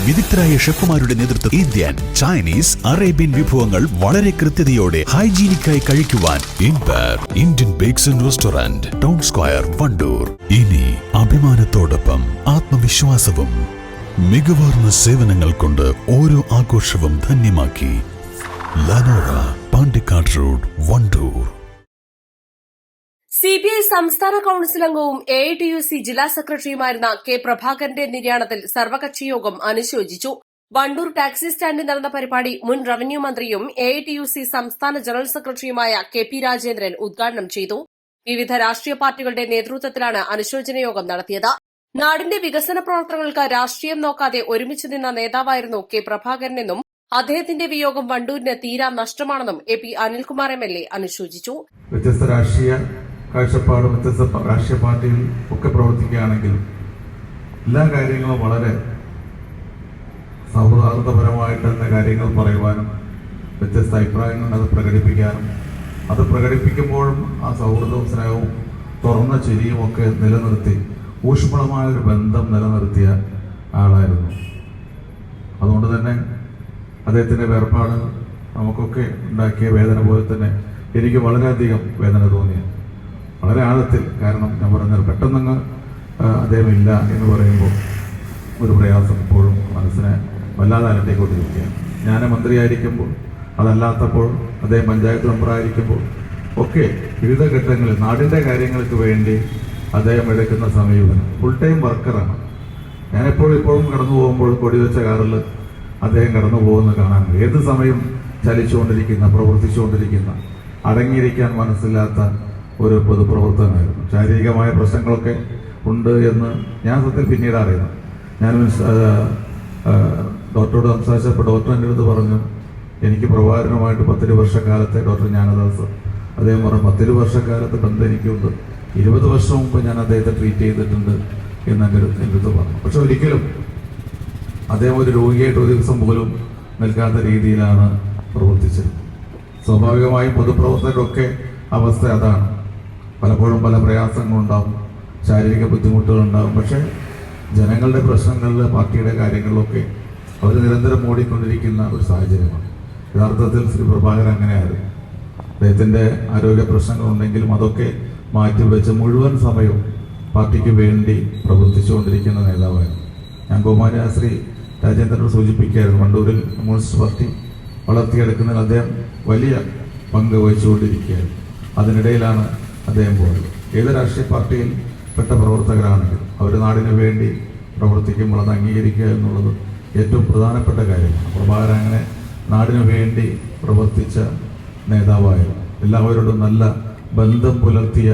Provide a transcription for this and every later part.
വിദഗ്ധരായ ഷെഫുമാരുടെ നേതൃത്വം Indian, Chinese, Arabian വിഭവങ്ങൾ വളരെ കൃത്യതയോടെ ഹൈജീനിക്കായി കഴിക്കുവാൻ Indian bakes and restaurant, town square, Wandoor. ഇനി അഭിമാനത്തോടൊപ്പം ആത്മവിശ്വാസവും. മികവാർന്ന സേവനങ്ങൾ കൊണ്ട് ഓരോ ആഘോഷവും ധന്യമാക്കി. ലനോറ, പാണ്ടിക്കാട് റോഡ്, വണ്ടൂർ. സിപിഐ സംസ്ഥാന കൌൺസിൽ അംഗവും എഐടിയുസി ജില്ലാ സെക്രട്ടറിയുമായിരുന്ന കെ പ്രഭാകരന്റെ നിര്യാണത്തിൽ സർവകക്ഷി യോഗം അനുശോചിച്ചു. വണ്ടൂർ ടാക്സി സ്റ്റാൻഡിൽ നടന്ന പരിപാടി മുൻ റവന്യൂ മന്ത്രിയും എഐടിയുസി സംസ്ഥാന ജനറൽ സെക്രട്ടറിയുമായ കെ പി രാജേന്ദ്രൻ ഉദ്ഘാടനം ചെയ്തു. വിവിധ രാഷ്ട്രീയ പാർട്ടികളുടെ നേതൃത്വത്തിലാണ് അനുശോചന യോഗം നടത്തിയത്. നാടിന്റെ വികസന പ്രവർത്തനങ്ങൾക്ക് രാഷ്ട്രീയം നോക്കാതെ ഒരുമിച്ച് നിന്ന നേതാവായിരുന്നു കെ പ്രഭാകരനെന്നും അദ്ദേഹത്തിന്റെ വിയോഗം വണ്ടൂരിന് തീരാ നഷ്ടമാണെന്നും എ പി അനിൽകുമാർ MLA അനുശോചിച്ചു. വ്യത്യസ്ത രാഷ്ട്രീയ കാഴ്ചപ്പാടും വ്യത്യസ്ത രാഷ്ട്രീയ പാർട്ടികൾ ഒക്കെ പ്രവർത്തിക്കുകയാണെങ്കിലും എല്ലാ കാര്യങ്ങളും വളരെ സൗഹാർദ്ദപരമായിട്ട് തന്നെ കാര്യങ്ങൾ പറയുവാനും വ്യത്യസ്ത അഭിപ്രായങ്ങൾ അത് പ്രകടിപ്പിക്കാനും അത് പ്രകടിപ്പിക്കുമ്പോഴും ആ സൗഹൃദവും സ്നേഹവും തുറന്ന ചിരിയും ഒക്കെ നിലനിർത്തി ഊഷ്മളമായ ഒരു ബന്ധം നിലനിർത്തിയ ആളായിരുന്നു. അതുകൊണ്ട് തന്നെ അദ്ദേഹത്തിൻ്റെ വേർപാട് നമുക്കൊക്കെ ഉണ്ടാക്കിയ വേദന പോലെ തന്നെ എനിക്ക് വളരെയധികം വേദന തോന്നി, വളരെ ആഴത്തിൽ. കാരണം ഞാൻ പറഞ്ഞത് പെട്ടെന്നങ്ങ് അദ്ദേഹം ഇല്ല എന്ന് പറയുമ്പോൾ ഒരു പ്രയാസം ഇപ്പോഴും മനസ്സിനെ വല്ലാതെ അലട്ടിക്കൊണ്ടിരിക്കുകയാണ്. ഞാൻ മന്ത്രിയായിരിക്കുമ്പോൾ, അതല്ലാത്തപ്പോൾ, അദ്ദേഹം പഞ്ചായത്ത് മെമ്പറായിരിക്കുമ്പോൾ ഒക്കെ വിവിധ ഘട്ടങ്ങളിൽ നാടിൻ്റെ കാര്യങ്ങൾക്ക് വേണ്ടി അദ്ദേഹം എടുക്കുന്ന സമീപനം ഫുൾ ടൈം വർക്കറാണ്. ഞാനെപ്പോഴും ഇപ്പോഴും കടന്നു പോകുമ്പോൾ കൊടിവെച്ച കാറിൽ അദ്ദേഹം കടന്നു പോകുന്നത് കാണാൻ ഏത് സമയം ചലിച്ചുകൊണ്ടിരിക്കുന്ന, പ്രവർത്തിച്ചുകൊണ്ടിരിക്കുന്ന, അടങ്ങിയിരിക്കാൻ മനസ്സില്ലാത്ത ഒരു പൊതുപ്രവർത്തകനായിരുന്നു. ശാരീരികമായ പ്രശ്നങ്ങളൊക്കെ ഉണ്ട് എന്ന് ഞാൻ സത്യത്തിൽ പിന്നീട് അറിയുന്നു. ഞാൻ ഡോക്ടറോട് സംസാരിച്ചപ്പോൾ ഡോക്ടർ എൻ്റെ അടുത്ത് പറഞ്ഞു, എനിക്ക് പ്രഭാകരനുമായിട്ട് 10 വർഷക്കാലത്തെ, ഡോക്ടർ ജ്ഞാനദാസ് അദ്ദേഹം പറഞ്ഞു, 10 വർഷക്കാലത്തെ ബന്ധം എനിക്കുണ്ട്, 20 വർഷം മുമ്പ് ഞാൻ അദ്ദേഹത്തെ ട്രീറ്റ് ചെയ്തിട്ടുണ്ട് എന്ന് എൻ്റെ അടുത്ത് പറഞ്ഞു. പക്ഷെ ഒരിക്കലും അദ്ദേഹം ഒരു രോഗിയായിട്ട് ഒരു ദിവസം പോലും നിൽക്കാത്ത രീതിയിലാണ് പ്രവർത്തിച്ചത്. സ്വാഭാവികമായും പൊതുപ്രവർത്തകരൊക്കെ അവസ്ഥ അതാണ്. പലപ്പോഴും പല പ്രയാസങ്ങളുണ്ടാവും, ശാരീരിക ബുദ്ധിമുട്ടുകളുണ്ടാവും. പക്ഷേ ജനങ്ങളുടെ പ്രശ്നങ്ങളിൽ, പാർട്ടിയുടെ കാര്യങ്ങളിലൊക്കെ അവർ നിരന്തരം ഓടിക്കൊണ്ടിരിക്കുന്ന ഒരു സാഹചര്യമാണ്. യഥാർത്ഥത്തിൽ ശ്രീ പ്രഭാകരൻ അങ്ങനെയായിരുന്നു. അദ്ദേഹത്തിൻ്റെ ആരോഗ്യ പ്രശ്നങ്ങളുണ്ടെങ്കിലും അതൊക്കെ മാറ്റിവെച്ച് മുഴുവൻ സമയവും പാർട്ടിക്ക് വേണ്ടി പ്രവർത്തിച്ചുകൊണ്ടിരിക്കുന്ന നേതാവായിരുന്നു. ഞാൻ ബഹുമാന്യ ശ്രീ രാജേന്ദ്രനോട് സൂചിപ്പിക്കുകയായിരുന്നു, വണ്ടൂരിൽ കമ്മ്യൂണിസ്റ്റ് പാർട്ടി വളർത്തിയെടുക്കുന്നതിൽ അദ്ദേഹം വലിയ പങ്ക് വഹിച്ചുകൊണ്ടിരിക്കുകയായിരുന്നു. അതിനിടയിലാണ് അദ്ദേഹം പോയത്. ഏത് രാഷ്ട്രീയ പാർട്ടിയിൽ പെട്ട പ്രവർത്തകരാണെങ്കിലും അവർ നാടിന് വേണ്ടി പ്രവർത്തിക്കുമ്പോൾ അത് അംഗീകരിക്കുക എന്നുള്ളത് ഏറ്റവും പ്രധാനപ്പെട്ട കാര്യമാണ്. പ്രഭാകരൻ അങ്ങനെ നാടിനു വേണ്ടി പ്രവർത്തിച്ച നേതാവായിരുന്നു. എല്ലാവരോടും നല്ല ബന്ധം പുലർത്തിയ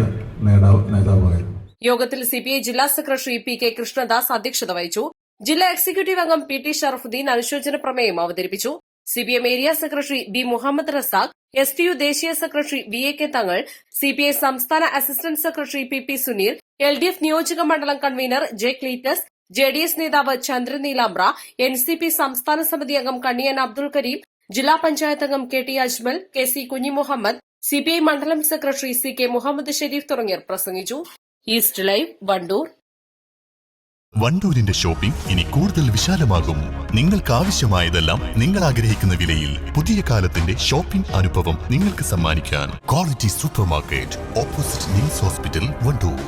നേതാവായിരുന്നു. യോഗത്തിൽ സിപിഐ ജില്ലാ സെക്രട്ടറി പി കെ കൃഷ്ണദാസ് അധ്യക്ഷത വഹിച്ചു. ജില്ലാ എക്സിക്യൂട്ടീവ് അംഗം പി ടി ഷറഫുദ്ദീൻ അനുശോചന പ്രമേയം അവതരിപ്പിച്ചു. CPM area secretary B Muhammad Razak, STU ദേശീയ സെക്രട്ടറി VAK തങ്ങൾ, സിപിഐ സംസ്ഥാന assistant secretary PP Suneer, LDF നിയോജക മണ്ഡലം കൺവീനർ J ക്ലീറ്റസ്, JDS നേതാവ് ചന്ദ്രൻ നീലാമ്പ്ര, NCP സംസ്ഥാന സമിതി അംഗം കണ്ണിയൻ അബ്ദുൽ കരീം, ജില്ലാ പഞ്ചായത്ത് അംഗം KT Ajmal, KC Kunhimuhammad, CPI മണ്ഡലം സെക്രട്ടറി CK മുഹമ്മദ് ഷെരീഫ് തുടങ്ങിയവർ പ്രസംഗിച്ചു. East Live, Wandoor. വണ്ടൂരിന്റെ ഷോപ്പിംഗ് ഇനി കൂടുതൽ വിശാലമാകും. നിങ്ങൾക്ക് ആവശ്യമായതെല്ലാം നിങ്ങൾ ആഗ്രഹിക്കുന്ന വിലയിൽ പുതിയ കാലത്തിന്റെ ഷോപ്പിംഗ് അനുഭവം നിങ്ങൾക്ക് സമ്മാനിക്കാൻ quality super market, opposite NIMS hospital, Wandoor.